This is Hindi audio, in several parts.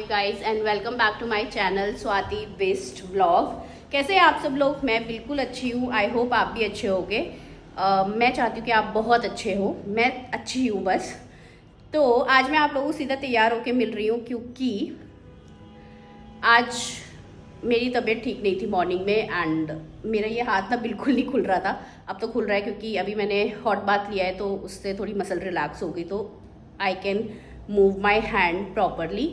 Mahadev guys and welcome back to my channel Swati best blog. कैसे हैं आप सब लोग? मैं बिल्कुल अच्छी हूँ। आई होप आप भी अच्छे होगे। मैं चाहती हूँ कि आप बहुत अच्छे हो। मैं अच्छी हूँ बस। तो आज मैं आप लोगों को सीधा तैयार होके मिल रही हूँ क्योंकि आज मेरी तबीयत ठीक नहीं थी मॉर्निंग में एंड मेरा ये हाथ ना बिल्कुल नहीं खुल रहा था। अब तो खुल रहा है क्योंकि अभी मैंने हॉट बाथ लिया है तो उससे थोड़ी मसल रिलैक्स हो गई, तो I can move my hand properly.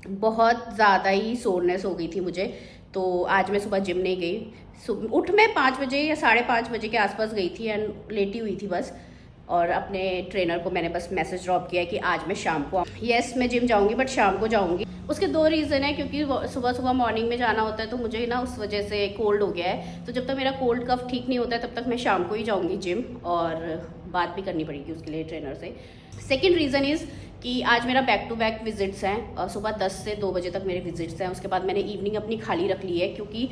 बहुत ज़्यादा ही सोरनेस हो गई थी मुझे, तो आज मैं सुबह जिम नहीं गई। उठ मैं 5 बजे या 5:30 बजे के आसपास गई थी एंड लेटी हुई थी बस। और अपने ट्रेनर को मैंने बस मैसेज ड्रॉप किया कि आज मैं शाम को यस मैं जिम जाऊंगी बट शाम को जाऊंगी। उसके 2 रीज़न है, क्योंकि सुबह सुबह मॉर्निंग में जाना होता है तो मुझे ना उस वजह से कोल्ड हो गया है। तो जब तक मेरा कोल्ड कफ ठीक नहीं होता है तब तक मैं शाम को ही जाऊंगी जिम, और बात भी करनी पड़ेगी उसके लिए ट्रेनर से। सेकेंड रीज़न इज़ कि आज मेरा बैक टू बैक विजिट्स हैं। सुबह 10 से 2 बजे तक मेरे विजिट्स हैं। उसके बाद मैंने इवनिंग अपनी खाली रख ली है क्योंकि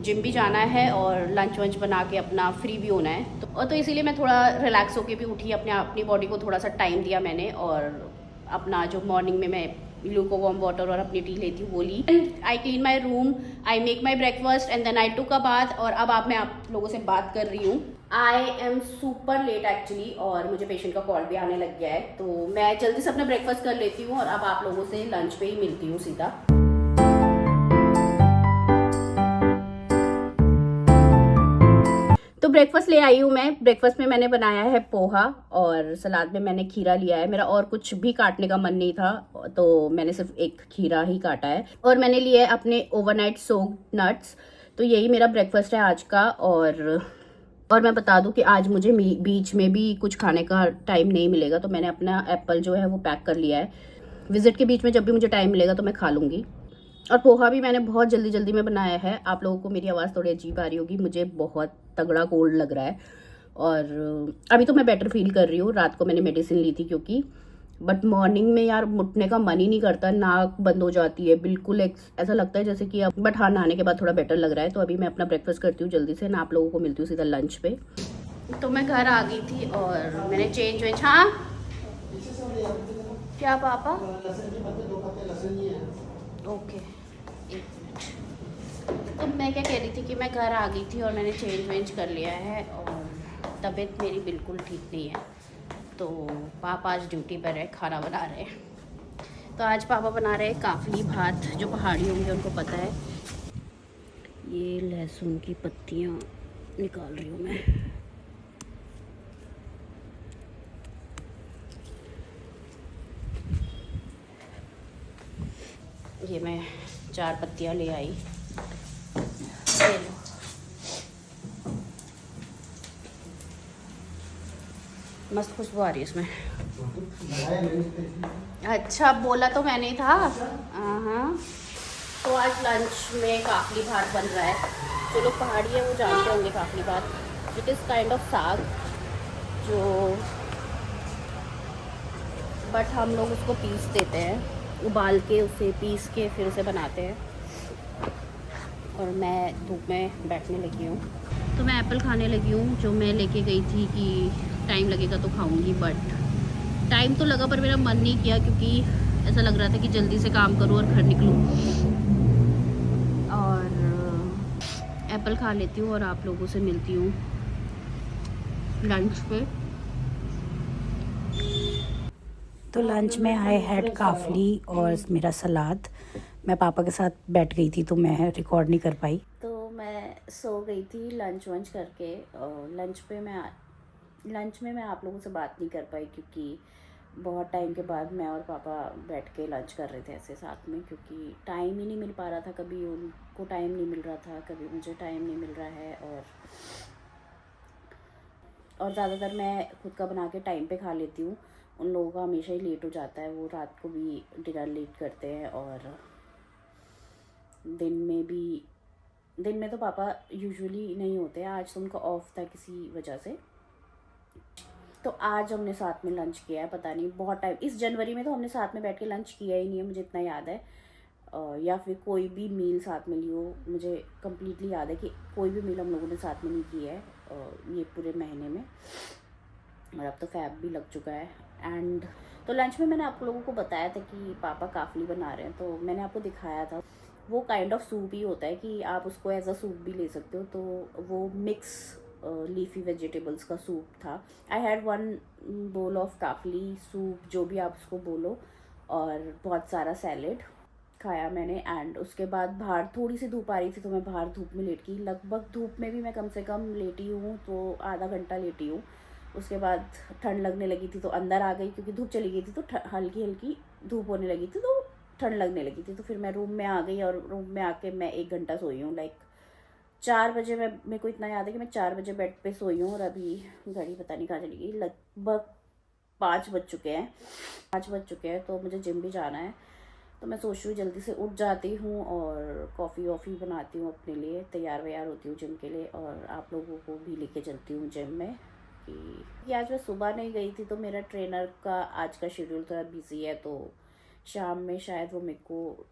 जिम भी जाना है और लंच वंच बना के अपना फ्री भी होना है। तो इसीलिए मैं थोड़ा रिलैक्स होके भी उठी, अपनी बॉडी को थोड़ा सा टाइम दिया मैंने, और अपना जो मॉर्निंग में मैं ग्लूको वार्म वाटर और अपनी टी लेती हूँ वो ली। I clean my room, I make my breakfast and then I took a bath. और अब मैं आप लोगों से बात कर रही हूँ। I am super late actually, और मुझे पेशेंट का कॉल भी आने लग गया है, तो मैं जल्दी से अपना ब्रेकफास्ट कर लेती हूँ और अब आप लोगों से लंच पे ही मिलती हूँ सीधा। तो ब्रेकफास्ट ले आई हूँ मैं। ब्रेकफास्ट में मैंने बनाया है पोहा और सलाद में मैंने खीरा लिया है। मेरा और कुछ भी काटने का मन नहीं था तो मैंने सिर्फ एक खीरा ही काटा है। और मैंने लिए अपने ओवरनाइट सोक्ड नट्स। तो यही मेरा ब्रेकफास्ट है आज का। और मैं बता दूं कि आज मुझे बीच में भी कुछ खाने का टाइम नहीं मिलेगा, तो मैंने अपना एप्पल जो है वो पैक कर लिया है। विजिट के बीच में जब भी मुझे टाइम मिलेगा तो मैं खा लूँगी। और पोहा भी मैंने बहुत जल्दी जल्दी में बनाया है। आप लोगों को मेरी आवाज़ थोड़ी अजीब आ रही होगी, मुझे बहुत तगड़ा कोल्ड लग रहा है और अभी तो मैं बेटर फील कर रही हूँ। रात को मैंने मेडिसिन ली थी क्योंकि, बट मॉर्निंग में यार उठने का मन ही नहीं करता, नाक बंद हो जाती है बिल्कुल। ऐसा लगता है जैसे कि अब, बट हाँ नहाने के बाद थोड़ा बेटर लग रहा है। तो अभी मैं अपना ब्रेकफास्ट करती हूँ जल्दी से ना, आप लोगों को मिलती हूँ सीधा लंच पे। तो मैं घर आ गई थी और मैंने चेंज वेंज। हाँ क्या पापा? ओके एक मिनट। तो मैं क्या कह रही थी कि मैं घर आ गई थी और मैंने चेंज वेंज कर लिया है और तबीयत मेरी बिल्कुल ठीक नहीं है। तो पापा आज ड्यूटी पर है, खाना बना रहे हैं। तो आज पापा बना रहे हैं काफली भात। जो पहाड़ी होंगे उनको पता है। ये लहसुन की पत्तियाँ निकाल रही हूँ मैं। ये मैं 4 पत्तियाँ ले आई। ले लो। मस्त खुशबू आ रही है इसमें। अच्छा बोला तो मैंने ही था। हाँ। तो आज लंच में काफली भात बन रहा है। जो लोग पहाड़ी है वो जानते होंगे काफली भात। इट इज़ काइंड ऑफ साग, जो बट हम लोग उसको पीस देते हैं, उबाल के उसे पीस के फिर उसे बनाते हैं। और मैं धूप में बैठने लगी हूँ। तो मैं एप्पल खाने लगी हूँ, जो मैं लेके गई थी कि टाइम लगेगा तो खाऊंगी, बट टाइम तो लगा पर मेरा मन नहीं किया क्योंकि ऐसा लग रहा था कि जल्दी से काम करूँ और घर निकलूँ। और एप्पल खा लेती हूँ और आप लोगों से मिलती हूँ लंच पे। तो लंच में आई हैड काफली और मेरा सलाद। मैं पापा के साथ बैठ गई थी तो मैं रिकॉर्ड नहीं कर पाई। तो मैं सो गई थी लंच वंच करके। लंच में मैं आप लोगों से बात नहीं कर पाई क्योंकि बहुत टाइम के बाद मैं और पापा बैठ के लंच कर रहे थे ऐसे साथ में, क्योंकि टाइम ही नहीं मिल पा रहा था। कभी उनको टाइम नहीं मिल रहा था, कभी मुझे टाइम नहीं मिल रहा है। और ज़्यादातर मैं खुद का बना के टाइम पे खा लेती हूँ। उन लोगों का हमेशा ही लेट हो जाता है, वो रात को भी डिनर लेट करते हैं। और दिन में तो पापा यूजुअली नहीं होते। आज तो उनका ऑफ था किसी वजह से, तो आज हमने साथ में लंच किया है। पता नहीं बहुत टाइम, इस जनवरी में तो हमने साथ में बैठ के लंच किया ही नहीं है, मुझे इतना याद है। या फिर कोई भी मील साथ में ली हो, मुझे कम्प्लीटली याद है कि कोई भी मील हम लोगों ने साथ में नहीं की है ये पूरे महीने में। और अब तो फैब भी लग चुका है। एंड तो लंच में मैंने आप लोगों को बताया था कि पापा काफली बना रहे हैं, तो मैंने आपको दिखाया था। वो काइंड ऑफ सूप ही होता है कि आप उसको एज अ सूप भी ले सकते हो। तो वो मिक्स लीफी वेजिटेबल्स का सूप था। I had 1 bowl of काफली soup, जो भी आप उसको बोलो, और बहुत सारा सैलेड खाया मैंने। एंड उसके बाद बाहर थोड़ी सी धूप आ रही थी तो मैं बाहर धूप में लेट गई। लगभग धूप में भी मैं कम से कम लेटी हूँ तो आधा घंटा लेटी हूँ। उसके बाद ठंड लगने लगी थी तो अंदर आ गई, क्योंकि धूप चली गई थी तो हल्की हल्की धूप होने लगी थी तो ठंड लगने लगी थी। तो फिर मैं रूम में आ गई और रूम में आके मैं 1 घंटा सोई हूँ। लाइक 4 बजे मेरे को इतना याद है कि मैं 4 बजे बेड पे सोई हूँ और अभी घड़ी पता नहीं कहाँ चली गई, लगभग 5 बज चुके हैं। 5 बज चुके हैं तो मुझे जिम भी जाना है। तो मैं सोच रही हूँ जल्दी से उठ जाती हूँ और कॉफ़ी वॉफ़ी बनाती हूँ अपने लिए, तैयार व्यार होती हूँ जिम के लिए, और आप लोगों को भी लेके चलती हूँ जिम में। कि आज मैं सुबह नहीं गई थी तो मेरा ट्रेनर का आज का शेड्यूल थोड़ा बिजी है, तो शाम में शायद वो मेरे को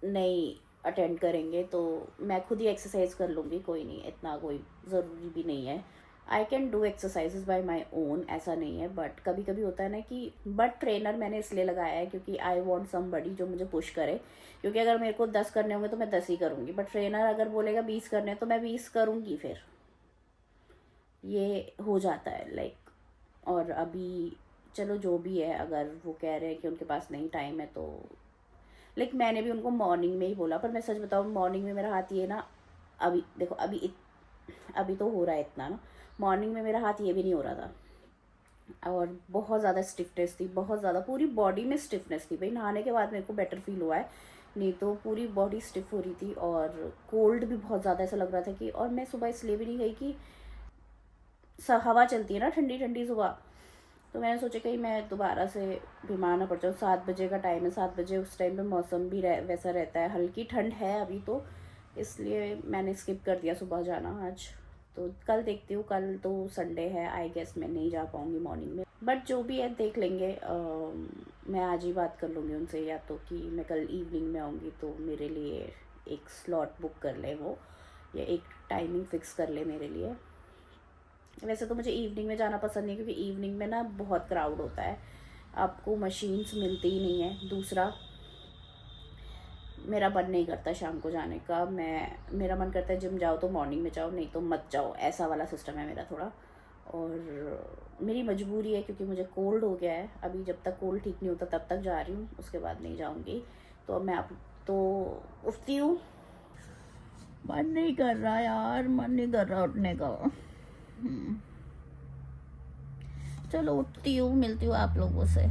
नहीं अटेंड करेंगे, तो मैं खुद ही एक्सरसाइज कर लूँगी। कोई नहीं, इतना कोई ज़रूरी भी नहीं है। I can do exercises bye my own, ऐसा नहीं है। बट कभी कभी होता है ना कि, बट ट्रेनर मैंने इसलिए लगाया है क्योंकि आई वॉन्ट समबडी जो मुझे पुश करे। क्योंकि अगर मेरे को 10 करने होंगे तो मैं 10 ही करूँगी, बट ट्रेनर अगर बोलेगा 20 करने तो मैं 20 करूँगी। फिर ये हो जाता है लाइक। और अभी चलो जो भी है, अगर वो कह रहे हैं कि उनके पास नहीं टाइम है तो लाइक मैंने भी उनको मॉर्निंग में ही बोला। पर मैं सच बताऊँ, मॉर्निंग में मेरा हाथ ये ना, अभी देखो अभी तो हो रहा है इतना ना, मॉर्निंग में मेरा हाथ ये भी नहीं हो रहा था। और बहुत ज़्यादा स्टिफनेस थी, बहुत ज़्यादा पूरी बॉडी में स्टिफनेस थी। भाई नहाने के बाद मेरे को बेटर फील हुआ है, नहीं तो पूरी बॉडी स्टिफ हो रही थी। और कोल्ड भी बहुत ज़्यादा ऐसा लग रहा था कि, और मैं सुबह इसलिए भी नहीं गई कि हवा चलती है ना ठंडी ठंडी सुबह, तो मैंने सोचा कहीं मैं दोबारा से बीमार ना पड़ जाऊँ। 7 बजे का टाइम है, 7 बजे उस टाइम पे मौसम भी वैसा रहता है, हल्की ठंड है अभी तो, इसलिए मैंने स्किप कर दिया सुबह जाना आज। तो कल देखती हूँ, कल तो संडे है, आई गेस मैं नहीं जा पाऊँगी मॉर्निंग में, बट जो भी है देख लेंगे। मैं आज ही बात कर लूँगी उनसे, या तो कि मैं कल इवनिंग में आऊँगी तो मेरे लिए एक स्लॉट बुक कर ले वो, या एक टाइमिंग फ़िक्स कर ले मेरे लिए। वैसे तो मुझे इवनिंग में जाना पसंद नहीं, क्योंकि इवनिंग में ना बहुत क्राउड होता है, आपको मशीन्स मिलती ही नहीं है। दूसरा, मेरा मन नहीं करता शाम को जाने का। मेरा मन करता है जिम जाओ तो मॉर्निंग में जाओ, नहीं तो मत जाओ, ऐसा वाला सिस्टम है मेरा थोड़ा। और मेरी मजबूरी है क्योंकि मुझे कोल्ड हो गया है। अभी जब तक कोल्ड ठीक नहीं होता तब तक जा रही हूँ, उसके बाद नहीं जाऊँगी। तो अब मैं अब तो उठती हूँ। मन नहीं कर रहा यार, मन नहीं कर रहा उठने का। चलो उठती हूँ, मिलती हूँ आप लोगों से।